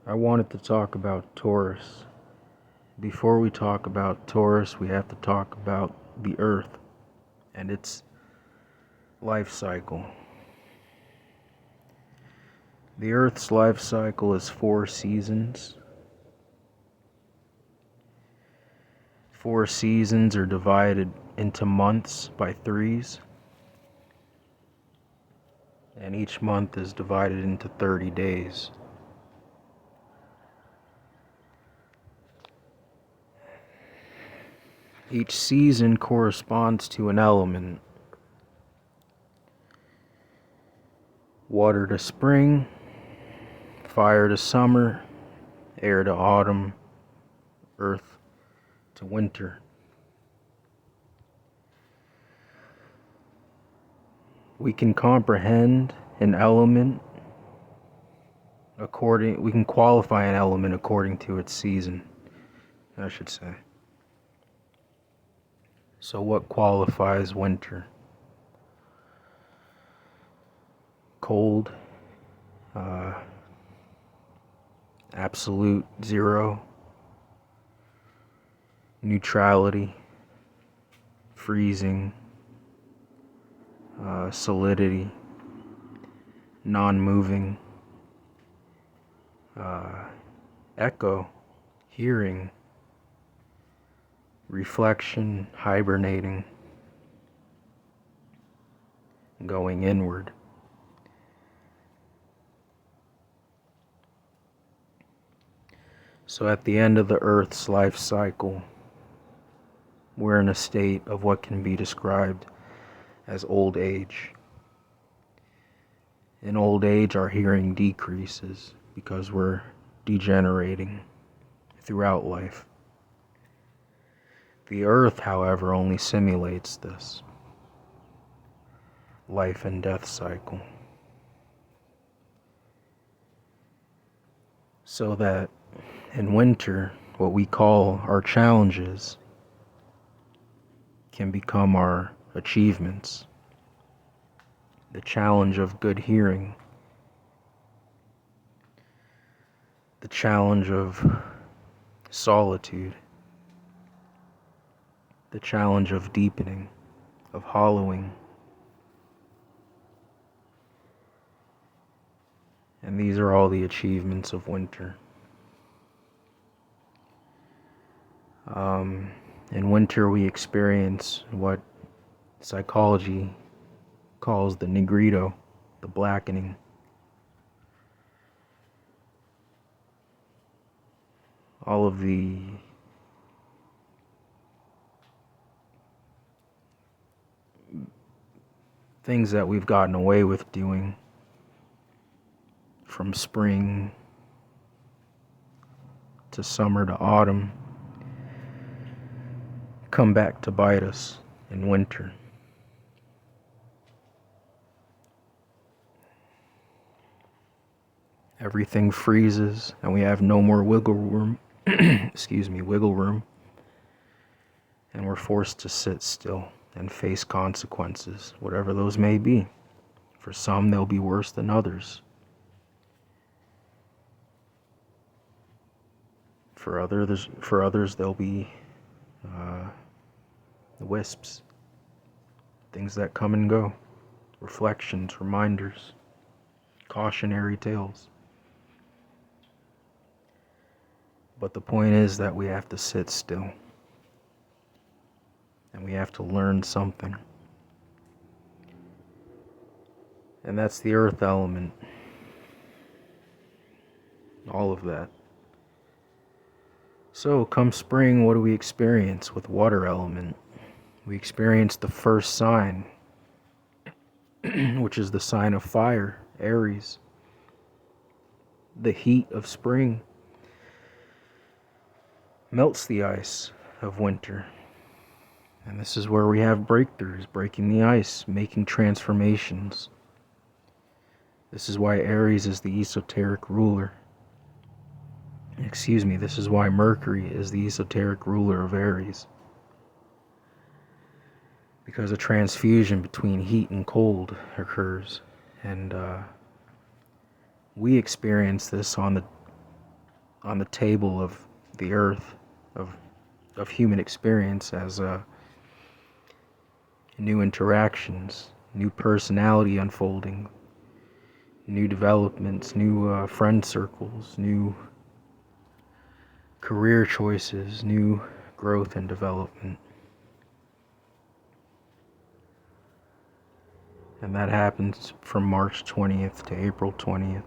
I wanted to talk about Taurus. Before we talk about Taurus, we have to talk about the Earth and its life cycle. The Earth's life cycle is 4 seasons. 4 seasons are divided into months by 3s, and each month is divided into 30 days. Each season corresponds to an element. Water to spring, fire to summer, air to autumn, earth to winter. We can comprehend an element we can qualify an element according to its season, I should say. So what qualifies winter? Cold, absolute zero, neutrality, freezing, solidity, non-moving, echo, hearing, reflection, hibernating, going inward. So at the end of the Earth's life cycle, we're in a state of what can be described as old age. In old age, our hearing decreases because we're degenerating throughout life. The Earth, however, only simulates this life and death cycle. So that in winter, what we call our challenges can become our achievements. The challenge of good hearing, the challenge of solitude, the challenge of deepening, of hollowing. And these are all the achievements of winter. In winter we experience what psychology calls the negrito, the blackening. All of the things that we've gotten away with doing from spring to summer to autumn come back to bite us in winter. Everything freezes and we have no more wiggle room, wiggle room, and we're forced to sit still and face consequences, whatever those may be. For some, they'll be worse than others. For others, they'll be the wisps, things that come and go, reflections, reminders, cautionary tales. But the point is that we have to sit still, and we have to learn something. And that's the earth element. All of that. So, come spring, what do we experience with water element? We experience the first sign, which is the sign of fire, Aries. The heat of spring melts the ice of winter. And this is where we have breakthroughs, breaking the ice, making transformations. This is why Aries is the esoteric ruler. This is why Mercury is the esoteric ruler of Aries. Because a transfusion between heat and cold occurs. And we experience this on the on the table of the earth, of human experience as new interactions, new personality unfolding, new developments, new friend circles, new career choices, new growth and development. And that happens from March 20th to April 20th,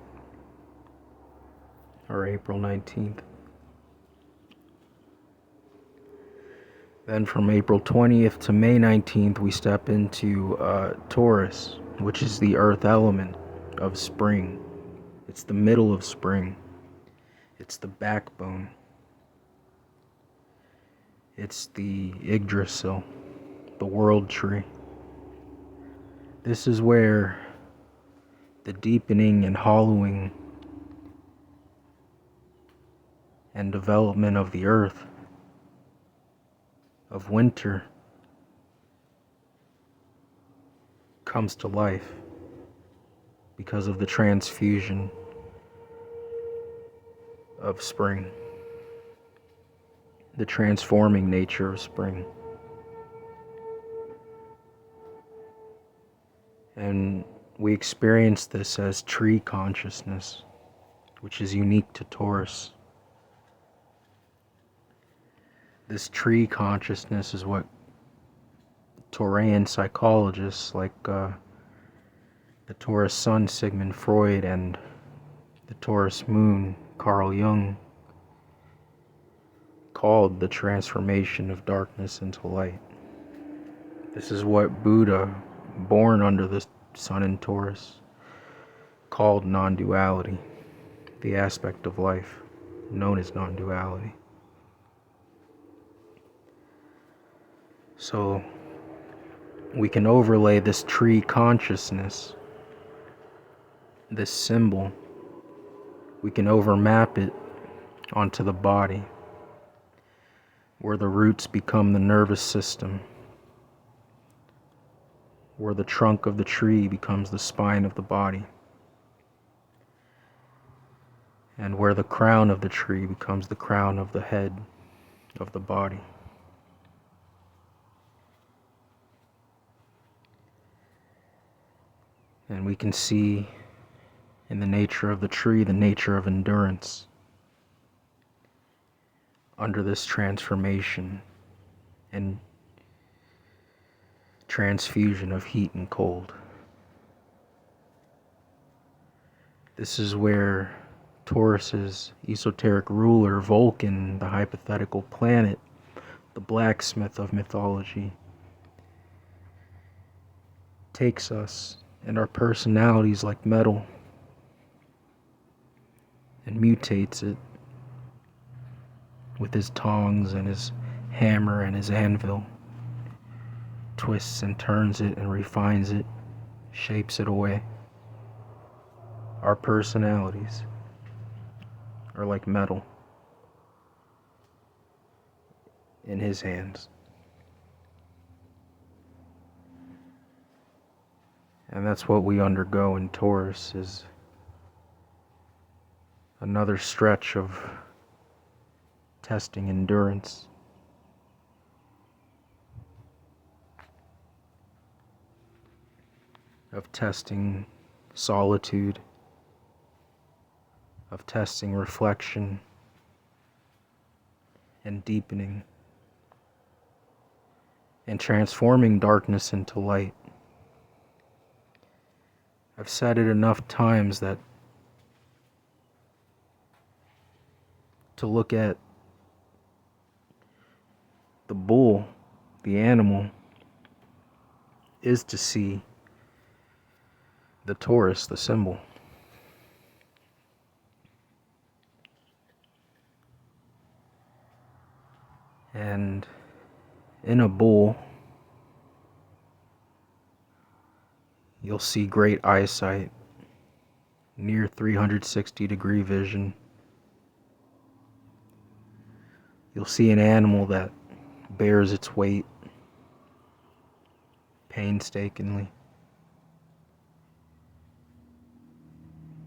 or April 19th. Then from April 20th to May 19th, we step into Taurus, which is the earth element of spring. It's the middle of spring. It's the backbone. It's the Yggdrasil, the world tree. This is where the deepening and hollowing and development of the earth, of winter, comes to life because of the transfusion of spring, the transforming nature of spring. And we experience this as tree consciousness, which is unique to Taurus. This tree consciousness is what Taurian psychologists like the Taurus sun Sigmund Freud and the Taurus moon Carl Jung called the transformation of darkness into light. This is what Buddha, born under the sun in Taurus, called non-duality, the aspect of life known as non-duality. So we can overlay this tree consciousness, this symbol, we can overmap it onto the body, where the roots become the nervous system, where the trunk of the tree becomes the spine of the body, and where the crown of the tree becomes the crown of the head of the body. And we can see in the nature of the tree the nature of endurance under this transformation and transfusion of heat and cold. This is where Taurus's esoteric ruler, Vulcan, the hypothetical planet, the blacksmith of mythology, takes us and our personalities like metal and mutates it with his tongs and his hammer and his anvil, twists and turns it and refines it, shapes it away. Our personalities are like metal in his hands. And that's what we undergo in Taurus, is another stretch of testing endurance, of testing solitude, of testing reflection and deepening, and transforming darkness into light. I've said it enough times that to look at the bull, the animal, is to see the Taurus, the symbol. And in a bull, you'll see great eyesight, near 360-degree vision. You'll see an animal that bears its weight painstakingly,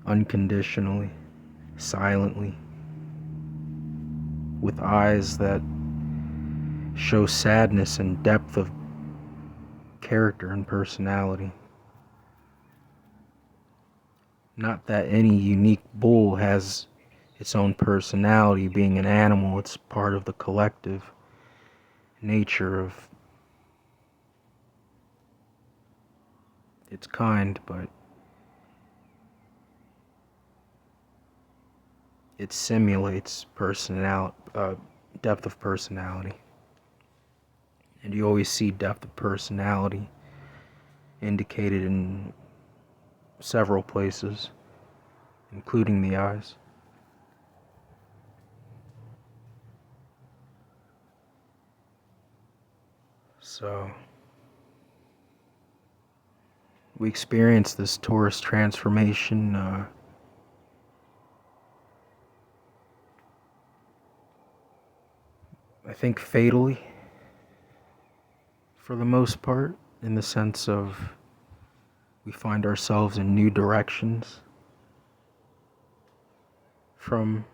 unconditionally, silently, with eyes that show sadness and depth of character and personality. Not that any unique bull has its own personality, being an animal, it's part of the collective nature of its kind, but it simulates depth of personality. And you always see depth of personality indicated in several places, including the eyes. So we experience this Taurus transformation I think fatally, for the most part, in the sense of we find ourselves in new directions from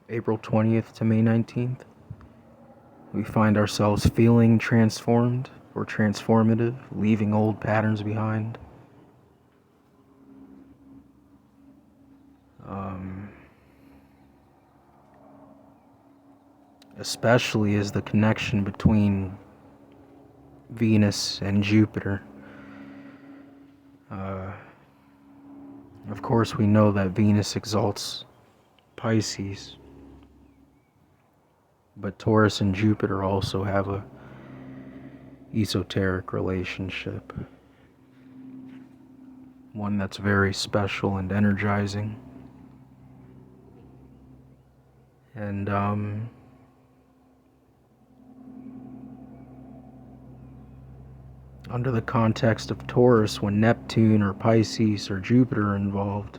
April 20th to May 19th. We find ourselves feeling transformed or transformative, leaving old patterns behind. Especially as the connection between Venus and Jupiter. Of course, we know that Venus exalts Pisces, but Taurus and Jupiter also have a esoteric relationship, one that's very special and energizing. And under the context of Taurus, when Neptune or Pisces or Jupiter are involved,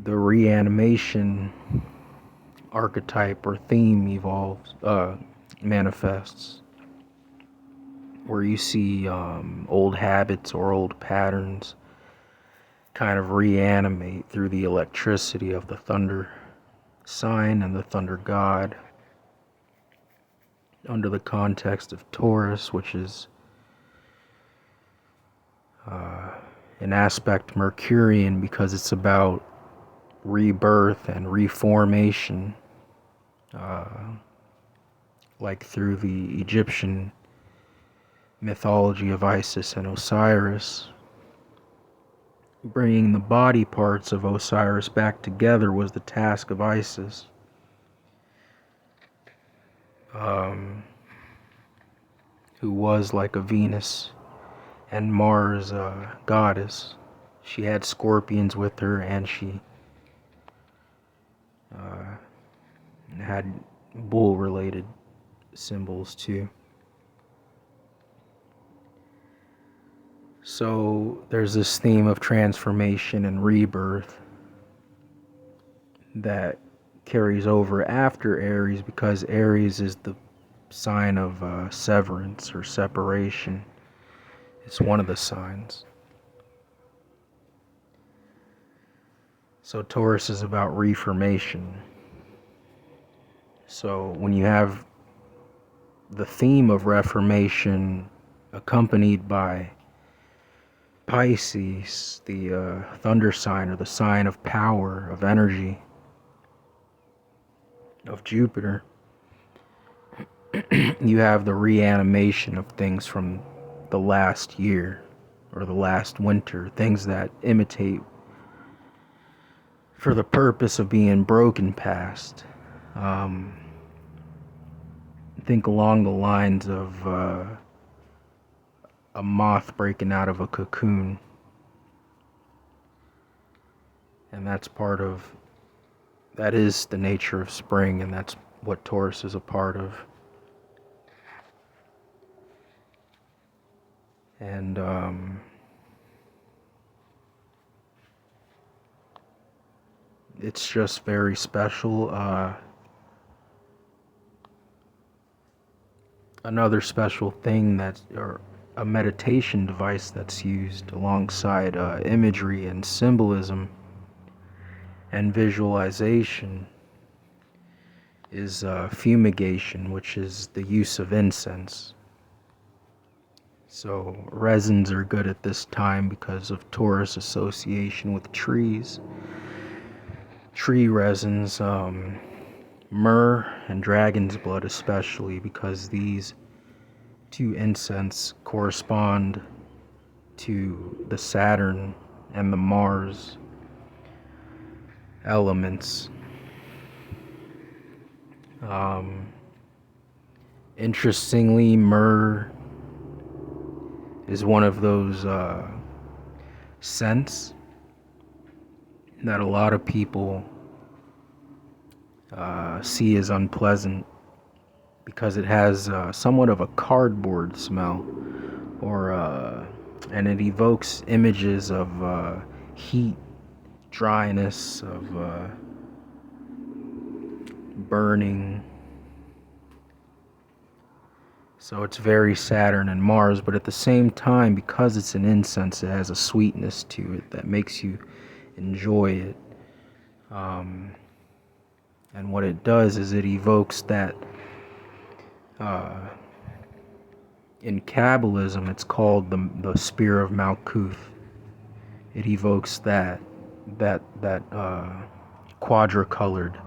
the reanimation archetype or theme manifests, where you see old habits or old patterns kind of reanimate through the electricity of the thunder sign and the thunder god. Under the context of Taurus, which is an aspect Mercurian because it's about rebirth and reformation, like through the Egyptian mythology of Isis and Osiris. Bringing the body parts of Osiris back together was the task of Isis. Who was like a Venus and Mars goddess. She had scorpions with her, and she had bull-related symbols too. So there's this theme of transformation and rebirth that carries over after Aries, because Aries is the sign of severance or separation. It's one of the signs. So Taurus is about reformation. So when you have the theme of reformation accompanied by Pisces, the thunder sign, or the sign of power, of energy, of Jupiter, you have the reanimation of things from the last year or the last winter, things that imitate for the purpose of being broken past. Think along the lines of a moth breaking out of a cocoon. And that is the nature of spring, and that's what Taurus is a part of. And it's just very special. Another special thing or a meditation device that's used alongside imagery and symbolism And visualization is fumigation, which is the use of incense. So resins are good at this time because of Taurus association with trees. Tree resins, myrrh and dragon's blood especially, because these two incense correspond to the Saturn and the Mars elements. Interestingly, myrrh is one of those scents that a lot of people see as unpleasant because it has somewhat of a cardboard smell, and it evokes images of heat, dryness, of burning. So it's very Saturn and Mars, but at the same time, because it's an incense, it has a sweetness to it that makes you enjoy it. And what it does is it evokes that, in Kabbalism, it's called the spear of Malkuth. It evokes that quadricolored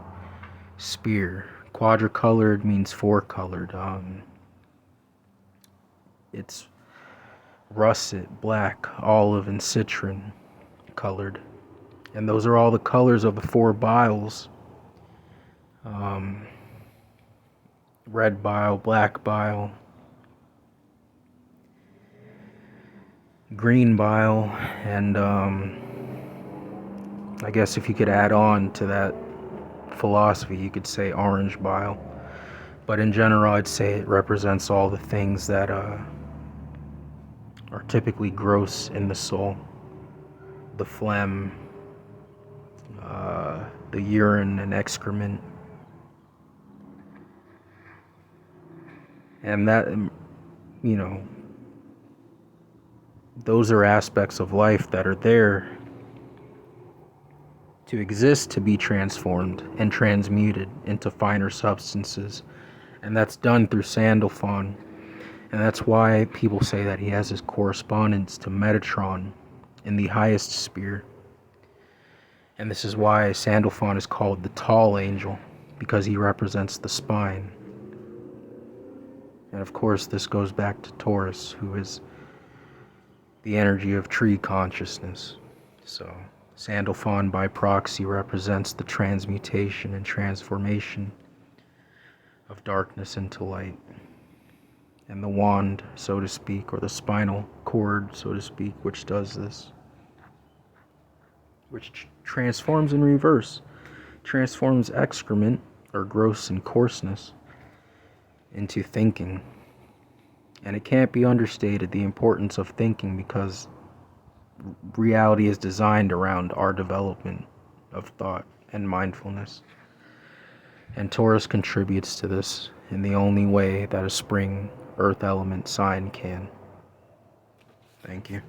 spear. Quadricolored means four-colored. It's russet, black, olive, and citron colored. And those are all the colors of the four biles. Red bile, black bile, green bile, and I guess if you could add on to that philosophy, you could say orange bile. But in general, I'd say it represents all the things that are typically gross in the soul. The phlegm, the urine and excrement. And that, those are aspects of life that are there to exist, to be transformed and transmuted into finer substances. And that's done through Sandalphon. And that's why people say that he has his correspondence to Metatron in the highest sphere. And this is why Sandalphon is called the tall angel, because he represents the spine. And of course, this goes back to Taurus, who is the energy of tree consciousness. So Sandalphon by proxy represents the transmutation and transformation of darkness into light. And the wand, so to speak, or the spinal cord, so to speak, which does this, which transforms in reverse, transforms excrement, or gross and coarseness, into thinking. And it can't be understated, the importance of thinking, because reality is designed around our development of thought and mindfulness. And Taurus contributes to this in the only way that a spring earth element sign can. Thank you.